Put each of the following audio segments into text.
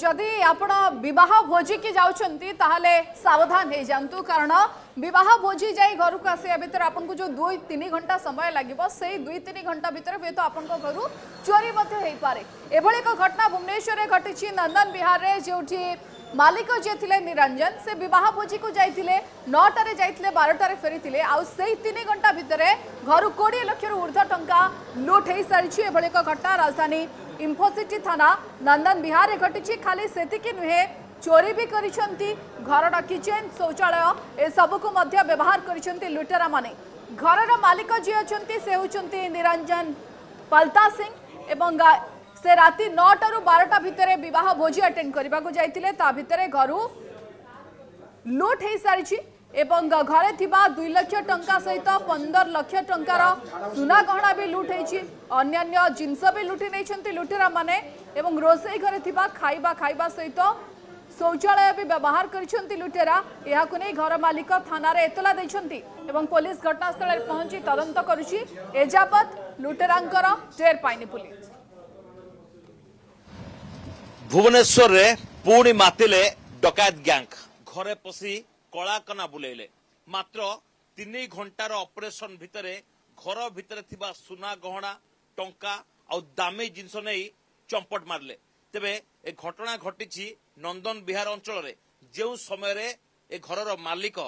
जदि आपण विवाह भोजी की जाउछंती ताहले सावधान हो जातु कारण विवाह भोजी जाई घर को आसिया भितर आपन को जो 2-3 घंटा समय लागिबो से 2-3 घंटा भितर हुए तो आपन को घर चोरी मध्य हेई पारे। एभली एक घटना भुवनेश्वर रे घटिछि नंदन विहार रे जोठी मालिक जे थिले निरंजन से विवाह भोजी को जाइथिले 9टा रे जाइथिले 12टा रे फेरिथिले आ सेही 3 घंटा भितर घर 20 लाख रु ऊर्ध्व टंका लूट हेई सारिछि। एभली एक घटना राजधानी इंफोसिटी थाना नंदन विहार घटी खाली सेतिकी नुहे चोरी भी करिसेंती घर किचेन शौचालय ए सब को मध्य व्यवहार करिसेंती लुटेरा माने। घर मालिक जी अछंती से होचंती निरंजन पलता सिंह एवं से राति 9टा रु 12टा भितर विवाह भोजी अटेंड करबा को जाइतिले ता भितर घर लूट हेई सारिछि एवं घरे थिबा 2 लाख टंका सहित 15 लाख टंकार सुना गहना भी लूट होईछि। अन्य जिनस भी लुटि नहीं लुटेरा माने एवं रोसई घरे थिबा खाइबा सहित शौचालय भी व्यवहार करिसेंती लुटेरा। याकु नै घर मालिक थाना रे एतला दैछंती एवं पुलिस घटनास्थल रे पहुंची तदंत करुछि। एजाबत लुटेरांकर टेर पाइनि पुलिस। भुवनेश्वर रे पुणी मातिले डकायत गैंग घरे पसी कलाकना बुलेले मात्र 3 घंटार ऑपरेशन भितरे घर भितरे थिबा सुना गहना टंका और दामी जिनस नहीं चंपट मारले। तेबे ए घटना घटी नंदन विहार अंचल रे जो समय रे ए घर मालिक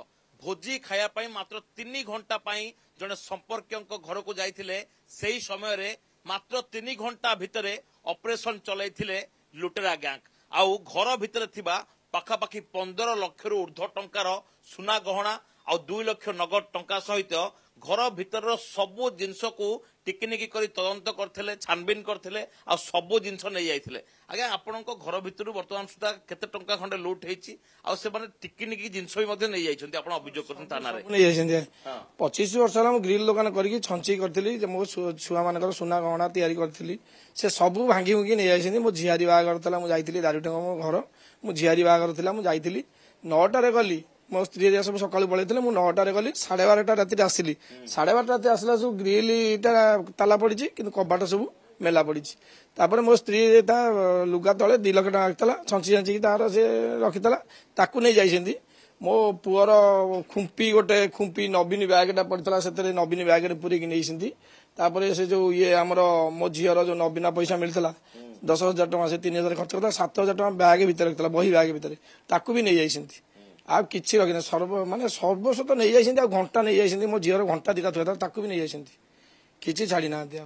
भोजी खाया पाई मात्र 3 घंटा पाई जने संपर्क घर को जाइथिले सेही समय रे मात्र 3 घंटा भितरे ऑपरेशन चलाइथिले लुटेरा गैंग आउ घर भितरे थिबा पाखापाखि 15 लाख रु ऊर्ध्व टंकार सुना गहना और 2 लाख नगद टंका सहित घर भीतर सबु जिनस को टिकनिकी करी तदंत करथिले छानबीन करथिले आ सबु जिनस नै जाइथिले। आगे आपनको घर भीतर वर्तमान सुधा केते टंका खंडे लूट हेछि आ से माने टिकनिकी जिनस भी मध्ये नै जाइछन्ती आपण अभियोग करथन थाना रे नै जाइछन्ती। 25 वर्ष हम ग्रिल दुकान करके छंची करथिली जे मो छुआ मानकर सुना गहना तयारी करथिली से सबु भांगी भांगी नै जाइछन्ती। मो झियारी बागर तला मु जाइथिली दारुटंग मो घर मु झियारी बागर थिला मु जाइथिली 9टा रे गली मो स्त्री सब सकाळु पळैथिले मु 9टा रे गली 12:30 राति आसिली 12:30 राति आसला सब ग्रिल ताला पड़ी किंतु कबाट सब मेला पड़ी तापर मो स्त्री ता लुगा तले 2 लाख टका आखतला छंची छंची तार से रखितला ताकू नै जाइसेंती। मो पुअर खुंपी गोटे खुंपी नवीन बैगटा पड़ता से नवीन बैग पूरी नहीं तापर से जो ये आमर मो झीर जो नवीना पैसा मिलता 10,000 टका से 3,000 खर्च करता 7,000 टका बैग भितर रखता बही बैग भितर ताकू भी नहीं जाइसेंती। आ किछि रखिना सर्व माने सर्वस्व तो नहीं जाइसेंती। आ घंटा नहीं जाइसेंती मो झीर घंटा दिका थुआ ताकू भी नहीं जाइसेंती किछि छाड़ी ना दिया।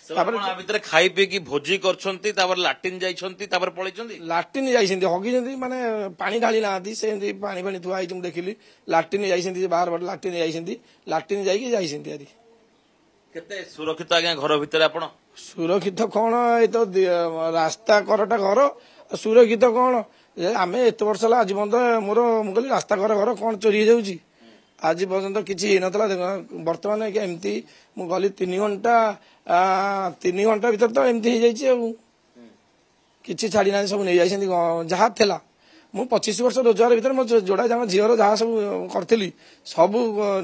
तापर भितर खाई पी की भोजी करछंती तापर लाटिन जाइछंती तापर पळैछंती लाटिन जाइसेंती हगिसेंती माने पानी ढाली नांती सेंती पानी पानी थुआ आइछ मु देखिली लाटिन जाइसेंती बाहर बार लाटिन जाइसेंती लाटिन जाइकी जाइसेंती। आरी केते सुरक्षित आज्ञा घर भितर आपण सुरक्षित कौन ये तो रास्ता करटा घर सुरक्षित कौन आमे एत वर्ष आज पर्यटन मोर मुझे रास्ता घर घर कौन चोरी हो जाऊँगी आज पर्यटन किसी होता बर्तमान एमती मु गली 3 घंटा भीतर तो एमती हो जाए किसी छाड़ी ना सब नहीं जाइए जहाँ थिला मु 25 वर्ष रोजगार भीतर मो जोड़ा जहाँ झीर जहाँ सब करी सब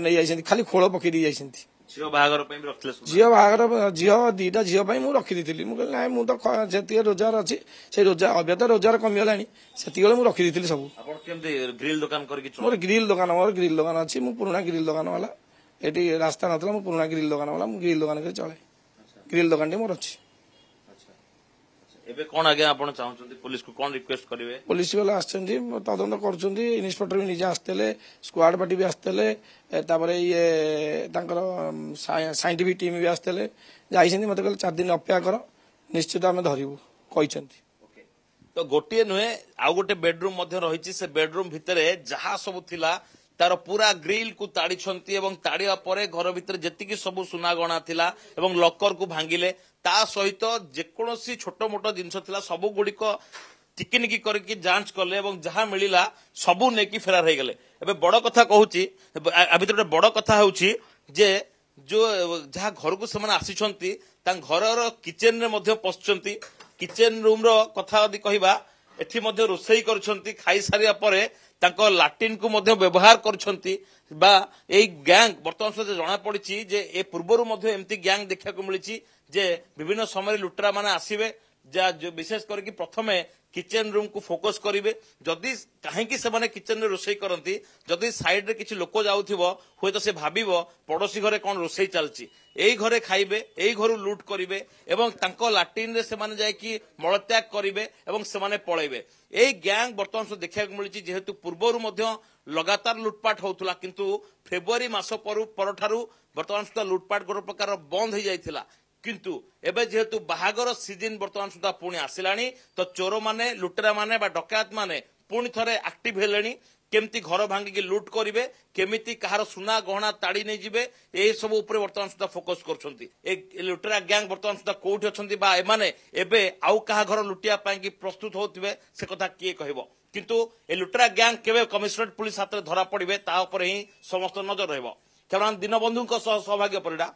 नहीं जाइए खाली खोल पकई दी जाइए झील बाहागर झील 2टा झील मुझे रखी मुझे ना मुझे जी रोजगार अच्छी से रोजगार अभ्यत रोजगार कमीगला से मुझे रखी सब ग्रिल दुकान मोर ग्रिल दुकान अच्छी मु पुराना ग्रिल दुकान वाला ये रास्ता ना पुराना ग्रिल दुकान वाला ग्रिल दुकान चले ग्रिल दुकान मोर अच्छी। एबे कोन आगे आपण चाहउछन्ती पुलिस को कोन रिक्वेस्ट करिवे पुलिस वाला आछन्ती तदंत करछन्ती इन्स्पेक्टर भी निजे आस्तले स्क्वाड पार्टी भी आस्तले तापरे ये तांकर साइंटिफिक टीम भी आस्तले जाइछन्ती मते कहले 4 दिन अपेक्षा कर निश्चित आमे धरिबु कहिछन्ती। तो गोटिए नुहे आउ गोटे बेडरूम मध्ये रहिछि से बेडरूम भितरे जहा सब थिला तार पूरा ग्रिल को ताड़ी छंती एवं ताड़िया परे घर भितर जेतिकी सब सुना गणा थिला एवं लॉकर को भांगिले ता सहित जेकोसी छोट मोट जिनस थिला सब गुड़िक टिकिनिकी करके जांच कले एवं जहां मिलिला सबु नेकी फेरार हो गले। एबे बड़ कथा कहूची आ भितर बड़ कथा होउची जे जो जहां घर को से आसीछंती ता घर किचेन रे मध्ये पसचंती किचेन रूम रो कथा यदि कहिबा एठी मध्ये रोसई करछंती खाई सारिया परे तांको लाटिन को मध्ये व्यवहार करछंती बा एई गैंग वर्तमान से जना पड़ी जे ए पूर्वरु मध्ये एमती गैंग देखा को मिली जे विभिन्न समय लुटेरा माने आसीबे विशेष करके प्रथमे किचन रूम को फोकस करेंगे जदि कहीं से किचन रे रोषे करती जदि साइड रे किसी लोक जाउथिबो हुए तो से भाबिबो पड़ोसी घरे कौन रोषे चलची एई घरे खाइबे एई घरु लूट करिवे एवं तांको लाट्रिन रे से माने जाय कि मलत्याग करिवे एवं से माने पळेबे एई गैंग वर्तमान देखा मिली जेहेतु पूर्वरु मध्य लगातार लुटपाट होउथला किंतु फेब्रुआरी मास परठारु वर्तमान सुधा लुटपाट गोटे प्रकार बंद हो जाइथिला किंतु एबे जेहेतु बाहागर सीजन वर्तमान सुधा पुणी आसिलानी तो चोर माने लुटेरा माने बा डकायत माने पुणी थरे एक्टिव हेलेनी केमती घर भांगिकी लुट करिवे केमिति कहार सुना गहना ताड़ी नहीं जिवे एही सब ऊपर वर्तमान सुधा फोकस करछंती ए लुटेरा गैंग वर्तमान सुधा कोठी अछंती बा एमाने एबे आउ कहा घर लुटिया पाई कि प्रस्तुत होथिबे से कथा किए कहबो किंतु ए लुटेरा गैंग केबे कमिशनरेट पुलिस हाथ धरा पड़िबे ता ऊपर ही समस्त नजर रहबो केवल दीनबंधु सौभाग्य परिडा।